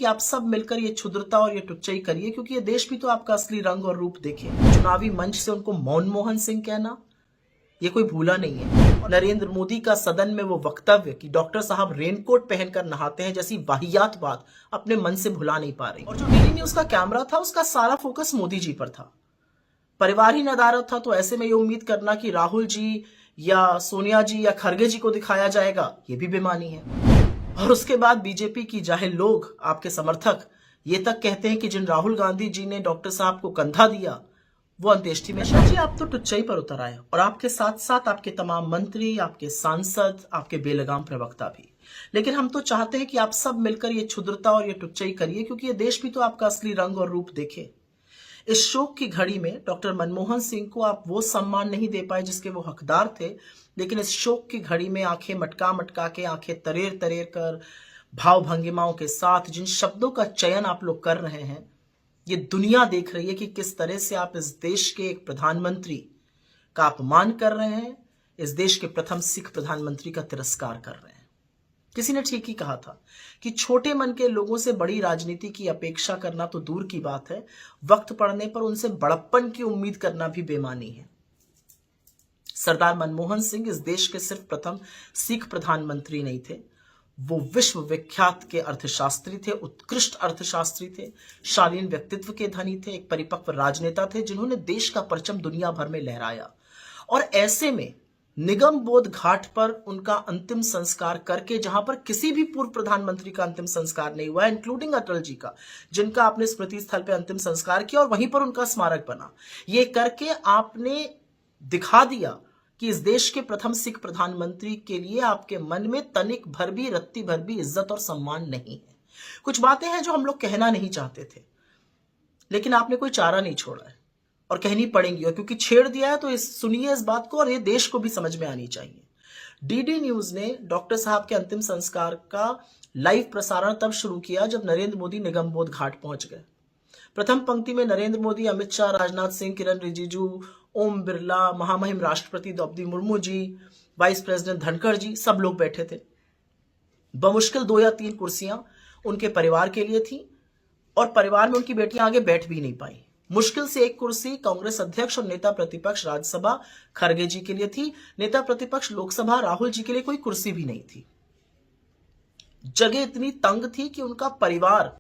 कि आप सब मिलकर ये क्षुद्रता और ये टुच्चाई करिए, क्योंकि ये देश भी तो आपका असली रंग और रूप देखे। चुनावी मंच से उनको मनमोहन सिंह कहना ये कोई भूला नहीं है। और नरेंद्र मोदी का सदन में वो वक्तव्य कि डॉक्टर साहब रेनकोट पहनकर नहाते हैं जैसी वाहियात बात अपने मन से भुला नहीं पा रही। और जो डीडी न्यूज का कैमरा था उसका सारा फोकस मोदी जी पर था। परिवार ही नदारद था, तो ऐसे में ये उम्मीद करना कि राहुल जी या सोनिया जी या खरगे जी को दिखाया जाएगा, ये भी बेमानी है। और उसके बाद बीजेपी की जाहिल लोग, आपके समर्थक ये तक कहते हैं कि जिन राहुल गांधी जी ने डॉक्टर साहब को कंधा दिया वो अंत्येष्टि में जी आप तो टुच्चाई पर उतर आए, और आपके साथ साथ आपके तमाम मंत्री, आपके सांसद, आपके बेलगाम प्रवक्ता भी। लेकिन हम तो चाहते हैं कि आप सब मिलकर ये क्षुद्रता और ये टुच्चाई करिए, क्योंकि ये देश भी तो आपका असली रंग और रूप देखे। इस शोक की घड़ी में डॉक्टर मनमोहन सिंह को आप वो सम्मान नहीं दे पाए जिसके वो हकदार थे, लेकिन इस शोक की घड़ी में आंखें मटका मटका के, आंखें तरेर तरेर कर, भाव भंगिमाओं के साथ जिन शब्दों का चयन आप लोग कर रहे हैं, ये दुनिया देख रही है कि किस तरह से आप इस देश के एक प्रधानमंत्री का अपमान कर रहे हैं, इस देश के प्रथम सिख प्रधानमंत्री का तिरस्कार कर रहे हैं। किसी ने ठीक ही कहा था कि छोटे मन के लोगों से बड़ी राजनीति की अपेक्षा करना तो दूर की बात है, वक्त पड़ने पर उनसे बड़प्पन की उम्मीद करना भी बेमानी है। सरदार मनमोहन सिंह इस देश के सिर्फ प्रथम सिख प्रधानमंत्री नहीं थे, वो विश्व विख्यात के अर्थशास्त्री थे, उत्कृष्ट अर्थशास्त्री थे, शालीन व्यक्तित्व के धनी थे, एक परिपक्व राजनेता थे जिन्होंने देश का परचम दुनिया भर में लहराया। और ऐसे में निगम बोध घाट पर उनका अंतिम संस्कार करके, जहां पर किसी भी पूर्व प्रधानमंत्री का अंतिम संस्कार नहीं हुआ है, इंक्लूडिंग अटल जी का, जिनका आपने स्मृति स्थल पर अंतिम संस्कार किया और वहीं पर उनका स्मारक बना, ये करके आपने दिखा दिया कि इस देश के प्रथम सिख प्रधानमंत्री के लिए आपके मन में तनिक भर भी, रत्ती भर भी इज्जत और सम्मान नहीं है। कुछ बातें हैं जो हम लोग कहना नहीं चाहते थे, लेकिन आपने कोई चारा नहीं छोड़ा है और कहनी पड़ेंगी, और क्योंकि छेड़ दिया है तो सुनिए इस बात को, और ये देश को भी समझ में आनी चाहिए। डीडी न्यूज ने डॉक्टर साहब के अंतिम संस्कार का लाइव प्रसारण तब शुरू किया जब नरेंद्र मोदी निगम बोध घाट पहुंच गए। प्रथम पंक्ति में नरेंद्र मोदी, अमित शाह, राजनाथ सिंह, किरण रिजिजू, ओम बिरला, महामहिम राष्ट्रपति द्रौपदी मुर्मू जी, वाइस प्रेसिडेंट धनखड़ जी, सब लोग बैठे थे। बमुश्किल 2 या 3 कुर्सियां उनके परिवार के लिए थी, और परिवार में उनकी बेटियां आगे बैठ भी नहीं पाई। मुश्किल से 1 कुर्सी कांग्रेस अध्यक्ष और नेता प्रतिपक्ष राज्यसभा खरगे जी के लिए थी। नेता प्रतिपक्ष लोकसभा राहुल जी के लिए कोई कुर्सी भी नहीं थी। जगह इतनी तंग थी कि उनका परिवार,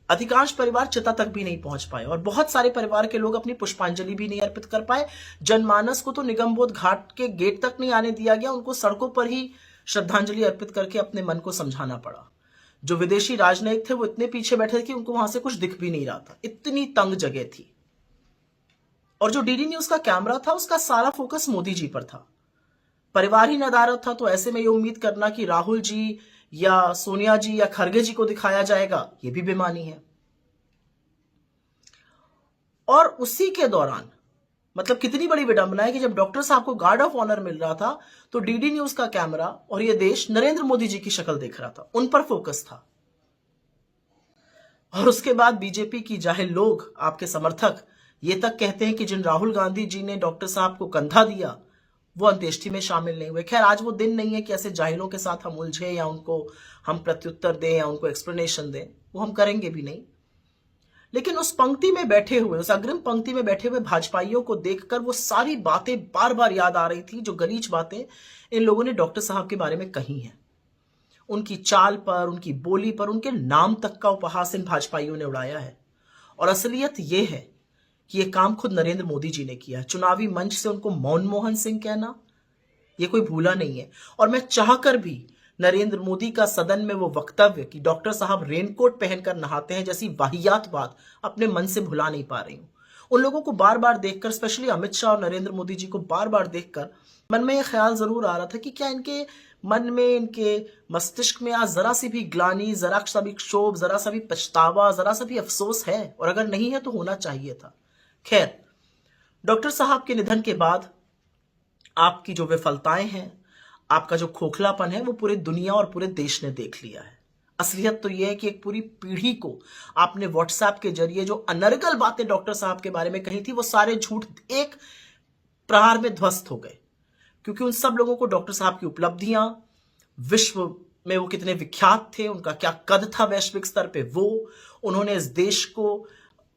अधिकांश परिवार चिता तक भी नहीं पहुंच पाए, और बहुत सारे परिवार के लोग अपनी पुष्पांजलि भी नहीं अर्पित कर पाए। जनमानस को तो निगमबोध घाट के गेट तक नहीं आने दिया गया, उनको सड़कों पर ही श्रद्धांजलि अर्पित करके अपने मन को समझाना पड़ा। जो विदेशी राजनयिक थे वो इतने पीछे बैठे थे कि उनको वहां से कुछ दिख भी नहीं रहा था, इतनी तंग जगह थी। और जो डीडी न्यूज का कैमरा था उसका सारा फोकस मोदी जी पर था। परिवार ही नदारद था, तो ऐसे में ये उम्मीद करना कि राहुल जी या सोनिया जी या खरगे जी को दिखाया जाएगा, ये भी बेमानी है। और उसी के दौरान, मतलब कितनी बड़ी विडंबना है कि जब डॉक्टर साहब को गार्ड ऑफ ऑनर मिल रहा था तो डीडी न्यूज का कैमरा और ये देश नरेंद्र मोदी जी की शक्ल देख रहा था, उन पर फोकस था। और उसके बाद बीजेपी की जाहिल लोग, आपके समर्थक ये तक कहते हैं कि जिन राहुल गांधी जी ने डॉक्टर साहब को कंधा दिया वो अंत्येष्टि में शामिल नहीं हुए। खैर, आज वो दिन नहीं है कि ऐसे जाहिलों के साथ हम उलझे या उनको हम प्रत्युत्तर दें या उनको एक्सप्लेनेशन दें, वो हम करेंगे भी नहीं। लेकिन उस पंक्ति में बैठे हुए, उस अग्रिम पंक्ति में बैठे हुए भाजपाइयों को देखकर वो सारी बातें बार बार याद आ रही थी जो गलीच बातें इन लोगों ने डॉक्टर साहब के बारे में कही हैं। उनकी चाल पर, उनकी बोली पर, उनके नाम तक का उपहास इन भाजपाइयों ने उड़ाया है। और असलियत यह है कि यह काम खुद नरेंद्र मोदी जी ने किया। चुनावी मंच से उनको मनमोहन सिंह कहना यह कोई भूला नहीं है। और मैं चाहकर भी नरेंद्र मोदी का सदन में वो वक्तव्य कि डॉक्टर साहब रेनकोट पहनकर नहाते हैं जैसी वाहियात बात अपने मन से भुला नहीं पा रही हूं। उन लोगों को बार बार देखकर, स्पेशली अमित शाह और नरेंद्र मोदी जी को बार बार देखकर मन में यह ख्याल जरूर आ रहा था कि क्या इनके मन में, इनके मस्तिष्क में आज जरा सी भी ग्लानि, जरा सा भी क्षोभ, जरा सा भी पछतावा, जरा सा भी अफसोस है? और अगर नहीं है तो होना चाहिए था। खैर, डॉक्टर साहब के निधन के बाद आपकी जो विफलताएं हैं, आपका जो खोखलापन है, वो पूरी दुनिया और पूरे देश ने देख लिया है। असलियत तो यह है कि एक पूरी पीढ़ी को आपने व्हाट्सएप के जरिए जो अनर्गल बातें डॉक्टर साहब के बारे में कही थी, वो सारे झूठ एक प्रहार में ध्वस्त हो गए। क्योंकि उन सब लोगों को डॉक्टर साहब की उपलब्धियां, विश्व में वो कितने विख्यात थे, उनका क्या कद था वैश्विक स्तर पे, वो उन्होंने इस देश को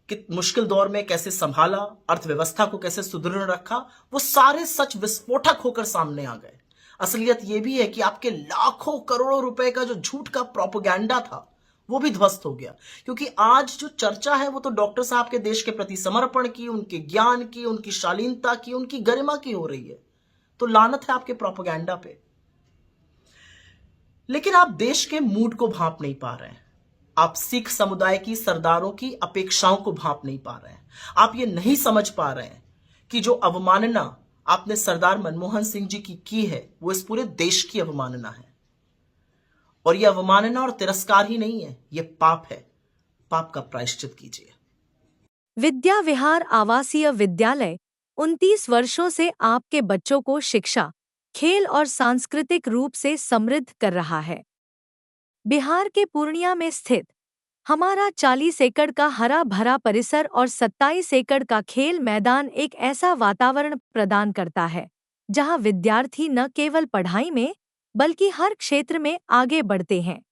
कित मुश्किल दौर में कैसे संभाला, अर्थव्यवस्था को कैसे सुदृढ़ रखा, वो सारे सच विस्फोटक होकर सामने आ गए। असलियत ये भी है कि आपके लाखों करोड़ों रुपए का जो झूठ का प्रोपेगेंडा था वो भी ध्वस्त हो गया, क्योंकि आज जो चर्चा है वो तो डॉक्टर साहब के देश के प्रति समर्पण की, उनके ज्ञान की, उनकी शालीनता की, उनकी गरिमा की हो रही है। तो लानत है आपके प्रोपेगेंडा पे। लेकिन आप देश के मूड को भांप नहीं पा रहे हैं, आप सिख समुदाय की सरदारों की अपेक्षाओं को भांप नहीं पा रहे हैं, आप ये नहीं समझ पा रहे हैं कि जो अवमानना आपने सरदार मनमोहन सिंह जी की है वो इस पूरे देश की अवमानना है। और ये अवमानना और तिरस्कार ही नहीं है, ये पाप है। पाप का प्रायश्चित कीजिए। विद्या विहार आवासीय विद्यालय 29 वर्षों से आपके बच्चों को शिक्षा, खेल और सांस्कृतिक रूप से समृद्ध कर रहा है। बिहार के पूर्णिया में स्थित हमारा 40 एकड़ का हरा भरा परिसर और 27 एकड़ का खेल मैदान एक ऐसा वातावरण प्रदान करता है जहां विद्यार्थी न केवल पढ़ाई में बल्कि हर क्षेत्र में आगे बढ़ते हैं।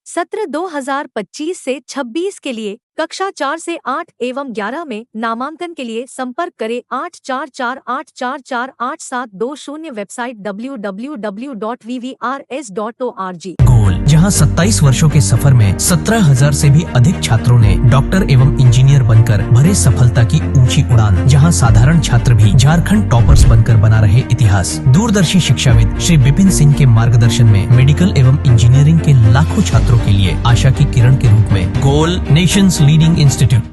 सत्र 2025 से 26 के लिए कक्षा 4 से 8 एवं 11 में नामांकन के लिए संपर्क करें 8448448720। Website www.vvrs.org। गोल, जहां 27 वर्षों के सफर में 17,000 से भी अधिक छात्रों ने डॉक्टर एवं इंजीनियर बनकर भरे सफलता की ऊंची उड़ान, जहां साधारण छात्र भी झारखंड टॉपर्स बनकर बना रहे इतिहास। दूरदर्शी शिक्षाविद श्री विपिन सिंह के मार्गदर्शन में मेडिकल एवं इंजीनियरिंग के लाखों छात्रों के लिए आशा की किरण के रूप में गोल, नेशंस लीडिंग इंस्टीट्यूट।